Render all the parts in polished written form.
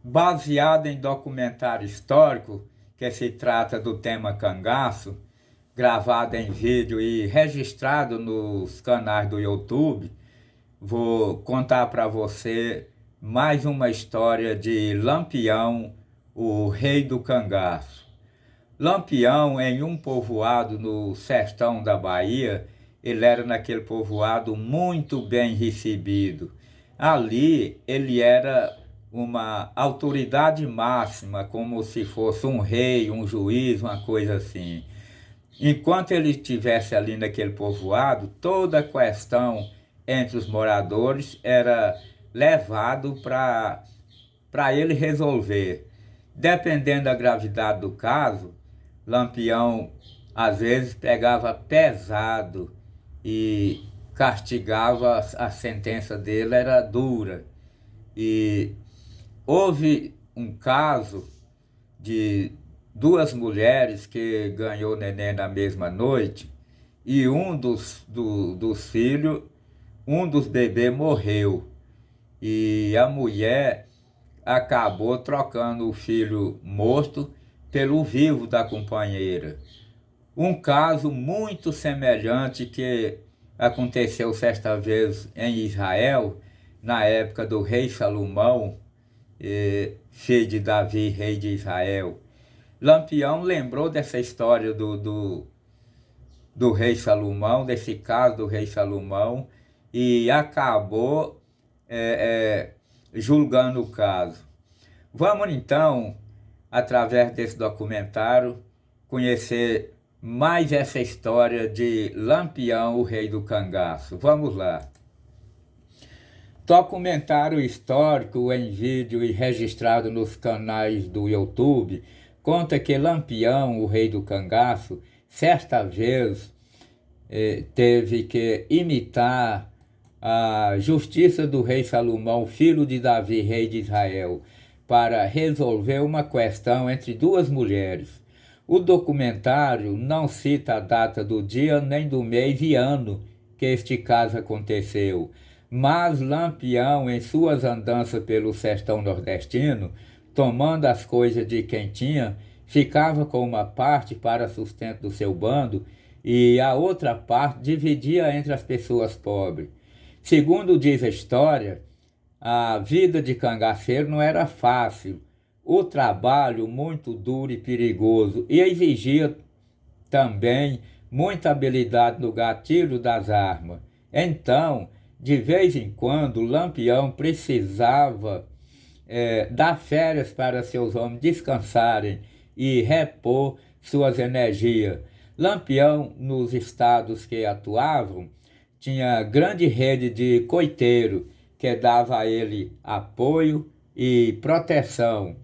baseado em documentário histórico que se trata do tema cangaço, gravado em vídeo e registrado nos canais do YouTube. Vou contar para você mais uma história de Lampião, o rei do cangaço. Lampião, em um povoado no sertão da Bahia, ele era naquele povoado muito bem recebido. Ali ele era uma autoridade máxima, como se fosse um rei, um juiz, uma coisa assim. Enquanto ele estivesse ali naquele povoado, toda a questão entre os moradores era levado para ele resolver. Dependendo da gravidade do caso, Lampião às vezes pegava pesado e castigava, a sentença dele era dura. E houve um caso de duas mulheres que ganhou neném na mesma noite e dos filhos, um dos bebês morreu. E a mulher acabou trocando o filho morto pelo vivo da companheira. Um caso muito semelhante que aconteceu certa vez em Israel, na época do rei Salomão, filho de Davi, rei de Israel. Lampião lembrou dessa história do rei Salomão, desse caso do rei Salomão, e acabou julgando o caso. Vamos então, através desse documentário, conhecer mais essa história de Lampião, o rei do cangaço. Vamos lá. Documentário histórico em vídeo e registrado nos canais do YouTube conta que Lampião, o rei do cangaço, certa vez teve que imitar a justiça do rei Salomão, filho de Davi, rei de Israel, para resolver uma questão entre duas mulheres. O documentário não cita a data do dia, nem do mês e ano que este caso aconteceu, mas Lampião, em suas andanças pelo sertão nordestino, tomando as coisas de quem tinha, ficava com uma parte para sustento do seu bando e a outra parte dividia entre as pessoas pobres. Segundo diz a história, a vida de cangaceiro não era fácil, o trabalho muito duro e perigoso, e exigia também muita habilidade no gatilho das armas. Então, de vez em quando, Lampião precisava dar férias para seus homens descansarem e repor suas energias. Lampião, nos estados que atuavam, tinha grande rede de coiteiro que dava a ele apoio e proteção.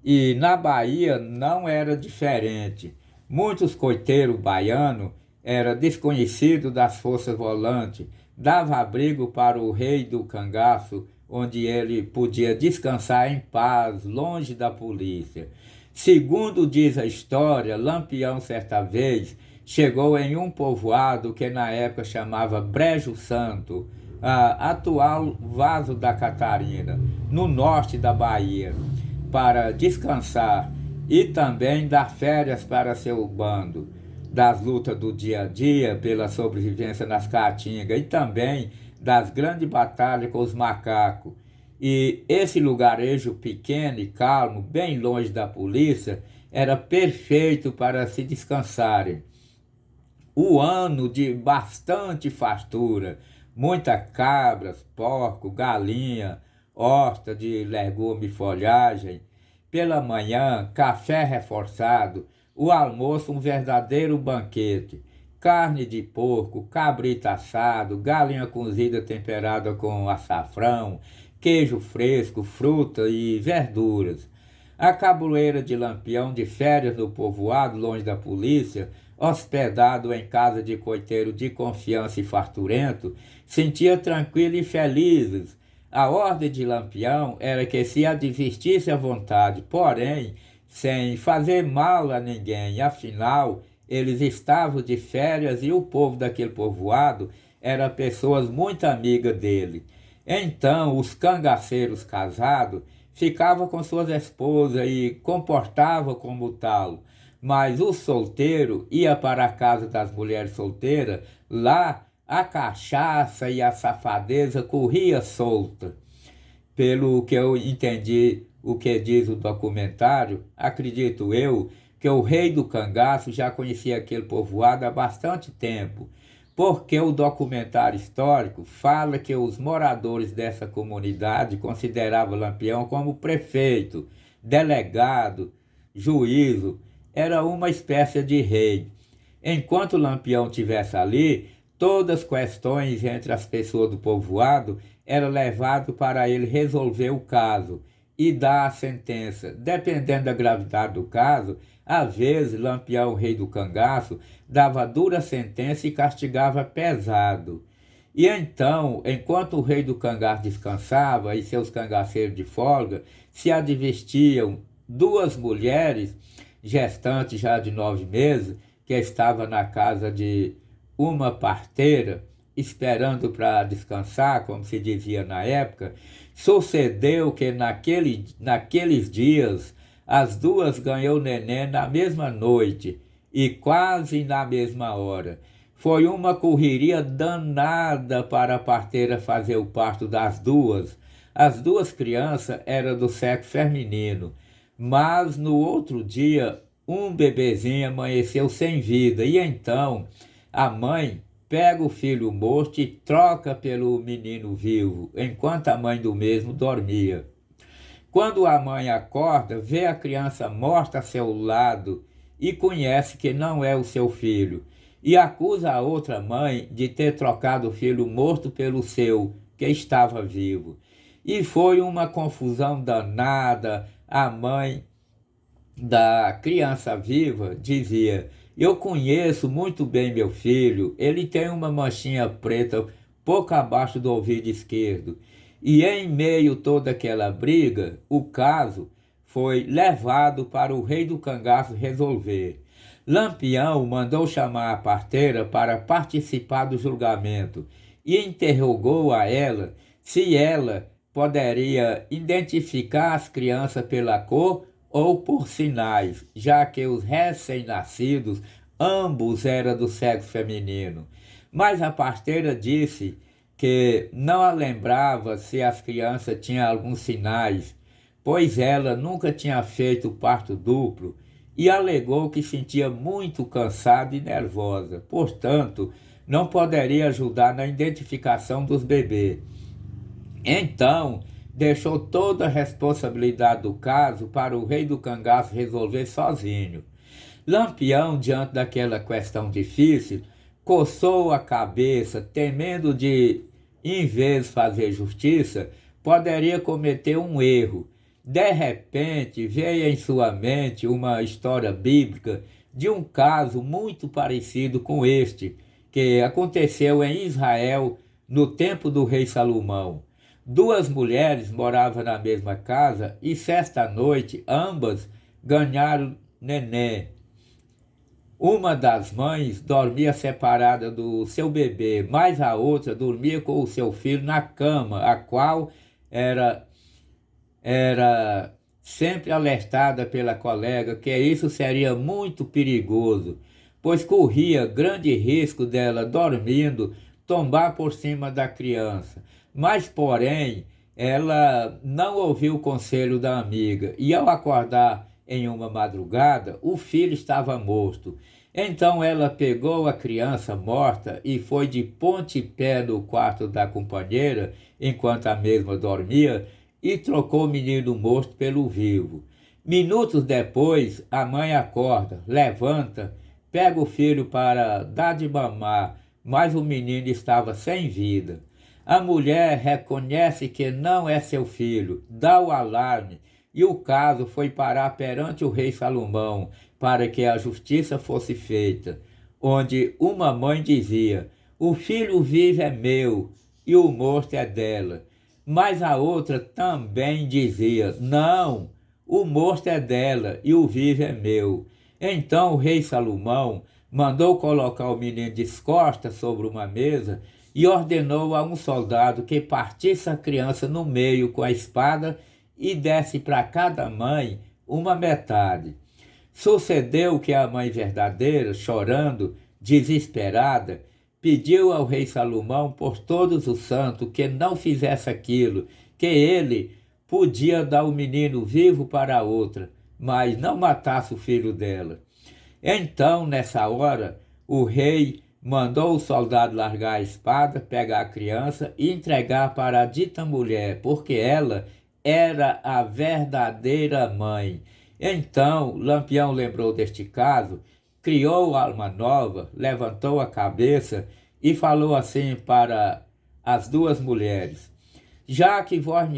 E na Bahia não era diferente. Muitos coiteiros baianos eram desconhecidos das forças volantes, dava abrigo para o rei do cangaço, onde ele podia descansar em paz, longe da polícia. Segundo diz a história, Lampião certa vez chegou em um povoado que na época chamava Brejo Santo, a atual Vaso da Catarina, no norte da Bahia, para descansar e também dar férias para seu bando, das lutas do dia a dia pela sobrevivência nas caatingas e também das grandes batalhas com os macacos. E esse lugarejo pequeno e calmo, bem longe da polícia, era perfeito para se descansarem. O ano de bastante fartura, muita cabras, porco, galinha, horta de legume e folhagem. Pela manhã, café reforçado, o almoço um verdadeiro banquete. Carne de porco, cabrito assado, galinha cozida temperada com açafrão, queijo fresco, fruta e verduras. A cabuleira de Lampião de férias no povoado, longe da polícia, hospedado em casa de coiteiro de confiança e farturento, sentia tranquilo e felizes. A ordem de Lampião era que se advertisse à vontade, porém, sem fazer mal a ninguém. Afinal, eles estavam de férias e o povo daquele povoado era pessoas muito amigas dele. Então, os cangaceiros casados ficava com suas esposas e comportava como tal. Mas o solteiro ia para a casa das mulheres solteiras, lá a cachaça e a safadeza corria solta. Pelo que eu entendi o que diz o documentário, acredito eu que o rei do cangaço já conhecia aquele povoado há bastante tempo, porque o documentário histórico fala que os moradores dessa comunidade consideravam Lampião como prefeito, delegado, juízo, era uma espécie de rei. Enquanto Lampião estivesse ali, todas as questões entre as pessoas do povoado eram levadas para ele resolver o caso e dar a sentença. Dependendo da gravidade do caso, às vezes Lampião, rei do cangaço, dava dura sentença e castigava pesado. E então, enquanto o rei do cangaço descansava e seus cangaceiros de folga, se advestiam duas mulheres gestantes já de 9 meses, que estava na casa de uma parteira, esperando para descansar, como se dizia na época. Sucedeu que naqueles dias as duas ganhou neném na mesma noite e quase na mesma hora. Foi uma correria danada para a parteira fazer o parto das duas. As duas crianças eram do sexo feminino, mas no outro dia um bebezinho amanheceu sem vida e então a mãe pega o filho morto e troca pelo menino vivo, enquanto a mãe do mesmo dormia. Quando a mãe acorda, vê a criança morta a seu lado e conhece que não é o seu filho, e acusa a outra mãe de ter trocado o filho morto pelo seu, que estava vivo. E foi uma confusão danada. A mãe da criança viva dizia: eu conheço muito bem meu filho, ele tem uma manchinha preta pouco abaixo do ouvido esquerdo. E em meio a toda aquela briga, o caso foi levado para o rei do cangaço resolver. Lampião mandou chamar a parteira para participar do julgamento e interrogou a ela se ela poderia identificar as crianças pela cor ou por sinais, já que os recém-nascidos ambos eram do sexo feminino. Mas a parteira disse que não a lembrava se as crianças tinham alguns sinais, pois ela nunca tinha feito parto duplo e alegou que sentia muito cansada e nervosa, portanto, não poderia ajudar na identificação dos bebês. Então, deixou toda a responsabilidade do caso para o rei do cangaço resolver sozinho. Lampião, diante daquela questão difícil, coçou a cabeça, temendo de, em vez de fazer justiça, poderia cometer um erro. De repente, veio em sua mente uma história bíblica de um caso muito parecido com este, que aconteceu em Israel no tempo do rei Salomão. Duas mulheres moravam na mesma casa e certa noite ambas ganharam neném. Uma das mães dormia separada do seu bebê, mas a outra dormia com o seu filho na cama, a qual era sempre alertada pela colega que isso seria muito perigoso, pois corria grande risco dela, dormindo, tombar por cima da criança. Mas, porém, ela não ouviu o conselho da amiga e, ao acordar em uma madrugada, o filho estava morto. Então ela pegou a criança morta e foi de pontapé no quarto da companheira, enquanto a mesma dormia, e trocou o menino morto pelo vivo. Minutos depois, a mãe acorda, levanta, pega o filho para dar de mamar, mas o menino estava sem vida. A mulher reconhece que não é seu filho, dá o alarme e o caso foi parar perante o rei Salomão para que a justiça fosse feita, onde uma mãe dizia: o filho vivo é meu e o morto é dela. Mas a outra também dizia: não, o morto é dela e o vivo é meu. Então o rei Salomão mandou colocar o menino de costas sobre uma mesa e ordenou a um soldado que partisse a criança no meio com a espada e desse para cada mãe uma metade. Sucedeu que a mãe verdadeira, chorando, desesperada, pediu ao rei Salomão por todos os santos que não fizesse aquilo, que ele podia dar o menino vivo para a outra, mas não matasse o filho dela. Então, nessa hora, o rei mandou o soldado largar a espada, pegar a criança e entregar para a dita mulher, porque ela era a verdadeira mãe. Então, Lampião lembrou deste caso, criou alma nova, levantou a cabeça e falou assim para as duas mulheres: já que vós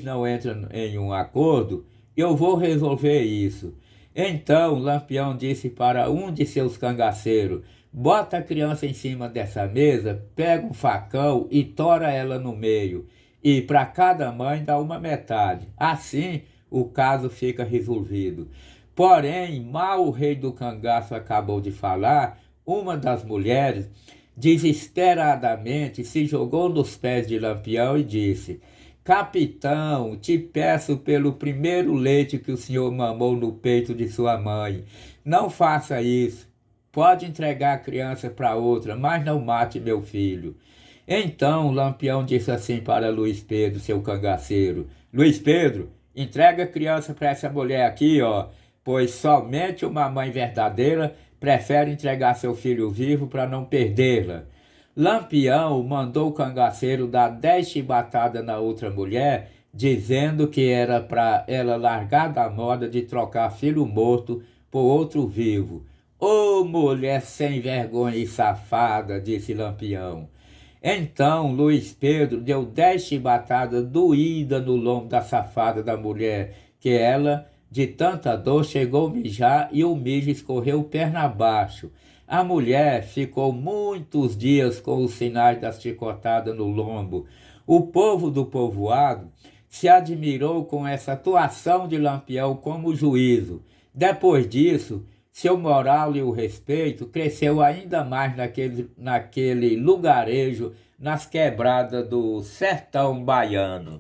não entram em um acordo, eu vou resolver isso. Então Lampião disse para um de seus cangaceiros: bota a criança em cima dessa mesa, pega um facão e tora ela no meio, e para cada mãe dá uma metade. Assim o caso fica resolvido. Porém, mal o rei do cangaço acabou de falar, uma das mulheres desesperadamente se jogou nos pés de Lampião e disse: capitão, te peço pelo primeiro leite que o senhor mamou no peito de sua mãe, não faça isso. Pode entregar a criança para outra, mas não mate meu filho. Então Lampião disse assim para Luiz Pedro, seu cangaceiro: Luiz Pedro, entrega a criança para essa mulher aqui, ó, pois somente uma mãe verdadeira prefere entregar seu filho vivo para não perdê-la. Lampião mandou o cangaceiro dar 10 chibatadas na outra mulher, dizendo que era para ela largar da moda de trocar filho morto por outro vivo. Ô mulher sem vergonha e safada, disse Lampião. Então Luiz Pedro deu 10 chibatadas doídas no lombo da safada da mulher, que ela, de tanta dor, chegou a mijar e o mijo escorreu perna abaixo. A mulher ficou muitos dias com os sinais das chicotadas no lombo. O povo do povoado se admirou com essa atuação de Lampião como juízo. Depois disso, seu moral e o respeito cresceu ainda mais naquele lugarejo, nas quebradas do sertão baiano.